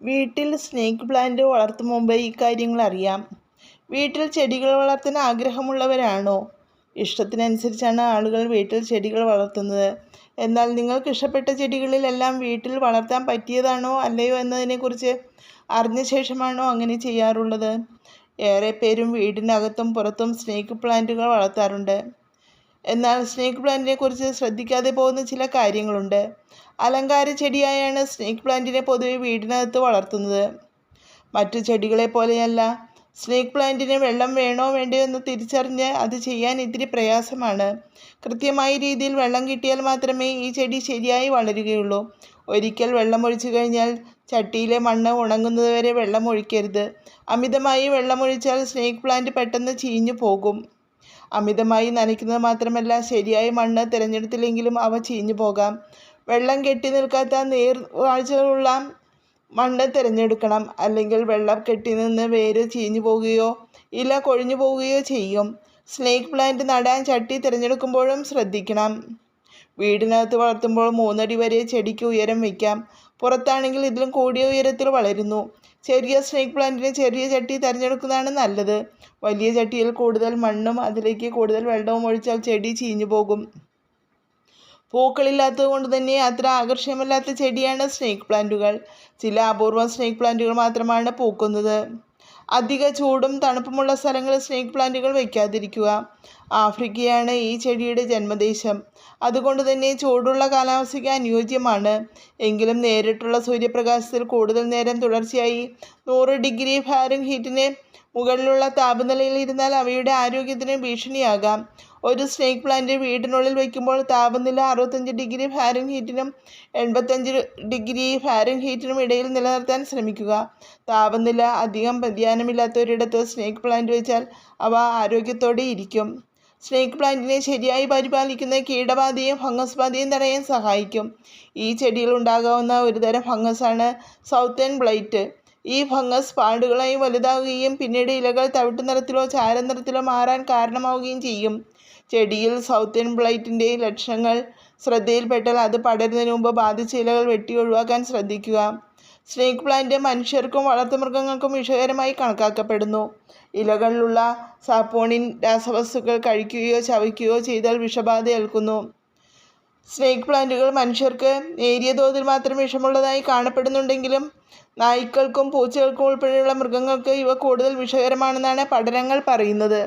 വീട്ടിൽ snake plant വളർത്തും മുമ്പ് ഇക്കാര്യങ്ങൾ അറിയാം. വീട്ടിൽ ചെടികൾ വളർത്താൻ ആഗ്രഹമുള്ളവരാണോ? ഇഷ്ടത്തിനനുസരിച്ചാണ് ആളുകൾ വീട്ടിൽ ചെടികൾ വളർത്തുന്നത്. എന്നാൽ നിങ്ങൾക്ക് ഇഷ്ടപ്പെട്ട ചെടികളിലെല്ലാം വീട്ടിൽ വളർത്താൻ പറ്റിയതാണോ അല്ലയോ എന്നതിനെക്കുറിച്ച് അറിഞ്ഞ ശേഷമാണോ അങ്ങനെ ചെയ്യാറുള്ളത്? ഏറെ പേരും വീടിനകത്തും പുറത്തും സ്നേക്ക് പ്ലാന്റുകൾ വളർത്താറുണ്ട്. എന്നാൽ സ്നേക്ക് പ്ലാന്റിനെ കുറിച്ച് ശ്രദ്ധിക്കാതെ പോകുന്ന ചില കാര്യങ്ങളുണ്ട്. അലങ്കാര ചെടിയായാണ് സ്നേക്ക് പ്ലാന്റിനെ പൊതുവെ വീടിനകത്ത് വളർത്തുന്നത്. മറ്റു ചെടികളെ പോലെയല്ല. സ്നേക്ക് പ്ലാന്റിന് വെള്ളം വേണോ വേണ്ടയോ എന്ന് തിരിച്ചറിഞ്ഞ് അത് ചെയ്യാൻ ഇത്തിരി പ്രയാസമാണ്. കൃത്യമായ രീതിയിൽ വെള്ളം കിട്ടിയാൽ മാത്രമേ ഈ ചെടി ശരിയായി വളരുകയുള്ളൂ. ഒരിക്കൽ വെള്ളം ഒഴിച്ചു കഴിഞ്ഞാൽ ചട്ടിയിലെ മണ്ണ് ഉണങ്ങുന്നതുവരെ വെള്ളം ഒഴിക്കരുത്. അമിതമായി വെള്ളമൊഴിച്ചാൽ സ്നേക്ക് പ്ലാന്റ് പെട്ടെന്ന് ചീഞ്ഞു പോകും. അമിതമായി നനയ്ക്കുന്നത് മാത്രമല്ല, ശരിയായ മണ്ണ് തിരഞ്ഞെടുത്തില്ലെങ്കിലും അവ ചീഞ്ഞു പോകാം. വെള്ളം കെട്ടി നിൽക്കാത്ത നീർവാഴ്ചകളുള്ള മണ്ണ് തിരഞ്ഞെടുക്കണം. അല്ലെങ്കിൽ വെള്ളം കെട്ടി നിന്ന് വേര് ചീഞ്ഞു പോകുകയോ ഇല കൊഴിഞ്ഞു പോവുകയോ ചെയ്യും. സ്നേക്ക് പ്ലാന്റ് നടാൻ ചട്ടി തിരഞ്ഞെടുക്കുമ്പോഴും ശ്രദ്ധിക്കണം. വീടിനകത്ത് വളർത്തുമ്പോൾ 3 അടി വരെ ചെടിക്ക് ഉയരം വയ്ക്കാം. പുറത്താണെങ്കിൽ ഇതിലും കൂടിയ ഉയരത്തിൽ വളരുന്നു. ചെറിയ സ്നേക്ക് പ്ലാന്റിന് ചെറിയ ചട്ടി തിരഞ്ഞെടുക്കുന്നതാണ് നല്ലത്. വലിയ ചട്ടിയിൽ കൂടുതൽ മണ്ണും അതിലേക്ക് കൂടുതൽ വെള്ളവും ഒഴിച്ചാൽ ചെടി ചീഞ്ഞു പോകും. പൂക്കളില്ലാത്തത് കൊണ്ട് തന്നെ അത്ര ആകർഷകമല്ലാത്ത ചെടിയാണ് സ്നേക്ക് പ്ലാന്റുകൾ. ചില അപൂർവം സ്നേക്ക് പ്ലാന്റുകൾ മാത്രമാണ് പൂക്കുന്നത്. അധിക ചൂടും തണുപ്പുമുള്ള സ്ഥലങ്ങളിൽ സ്നേക്ക് പ്ലാന്റുകൾ വയ്ക്കാതിരിക്കുക. ആഫ്രിക്കയാണ് ഈ ചെടിയുടെ ജന്മദേശം. അതുകൊണ്ട് തന്നെ ചൂടുള്ള കാലാവസ്ഥയ്ക്ക് അനുയോജ്യമാണ്. എങ്കിലും നേരിട്ടുള്ള സൂര്യപ്രകാശത്തിൽ കൂടുതൽ നേരം തുടർച്ചയായി 100 ഡിഗ്രി ഫാരൻഹീറ്റിന് മുകളിലുള്ള താപനിലയിൽ ഇരുന്നാൽ അവയുടെ ആരോഗ്യത്തിന് ഭീഷണിയാകാം. ഒരു സ്നേക്ക് പ്ലാന്റ് വീടിനുള്ളിൽ വയ്ക്കുമ്പോൾ താപനില 65 ഡിഗ്രി ഫാരൻഹീറ്റിനും 85 ഡിഗ്രി ഫാരൻഹീറ്റിനും ഇടയിൽ നിലനിർത്താൻ ശ്രമിക്കുക. താപനില അധികം വ്യതിയാനമില്ലാത്ത ഒരിടത്ത് സ്നേക്ക് പ്ലാന്റ് വെച്ചാൽ അവ ആരോഗ്യത്തോടെ ഇരിക്കും. സ്നേക്ക് പ്ലാന്റിനെ ശരിയായി പരിപാലിക്കുന്ന കീടബാധയും ഫംഗസ് ബാധയും തടയാൻ സഹായിക്കും. ഈ ചെടിയിൽ ഉണ്ടാകാവുന്ന ഒരുതരം ഫംഗസാണ് സൗത്തേൺ ബ്ലൈറ്റ്. ഈ ഫംഗസ് പാടുകളായി വലുതാവുകയും പിന്നീട് ഇലകൾ തവിട്ടു നിറത്തിലോ ചാരനിറത്തിലോ മാറാൻ കാരണമാവുകയും ചെയ്യും. ചെടിയിൽ സൗത്തേൺ ബ്ലൈറ്റിൻ്റെ ലക്ഷണങ്ങൾ ശ്രദ്ധയിൽപ്പെട്ടാൽ അത് പടരുന്നതിന് മുമ്പ് ബാധിച്ച ഇലകൾ വെട്ടി ഒഴിവാക്കാൻ ശ്രദ്ധിക്കുക. സ്നേക്ക് പ്ലാന്റ് മനുഷ്യർക്കും വളർത്തുമൃഗങ്ങൾക്കും വിഷകരമായി കണക്കാക്കപ്പെടുന്നു. ഇലകളിലുള്ള സാപ്പോണിൻ രാസവസ്തുക്കൾ കഴിക്കുകയോ ചവയ്ക്കുകയോ ചെയ്താൽ വിഷബാധ ഏൽക്കുന്നു. സ്നേക്ക് പ്ലാന്റുകൾ മനുഷ്യർക്ക് നേരിയ തോതിൽ മാത്രം വിഷമുള്ളതായി കാണപ്പെടുന്നുണ്ടെങ്കിലും നായ്ക്കൾക്കും പൂച്ചകൾക്കും ഉൾപ്പെടെയുള്ള മൃഗങ്ങൾക്ക് ഇവ കൂടുതൽ വിഷകരമാണെന്നാണ് പഠനങ്ങൾ പറയുന്നത്.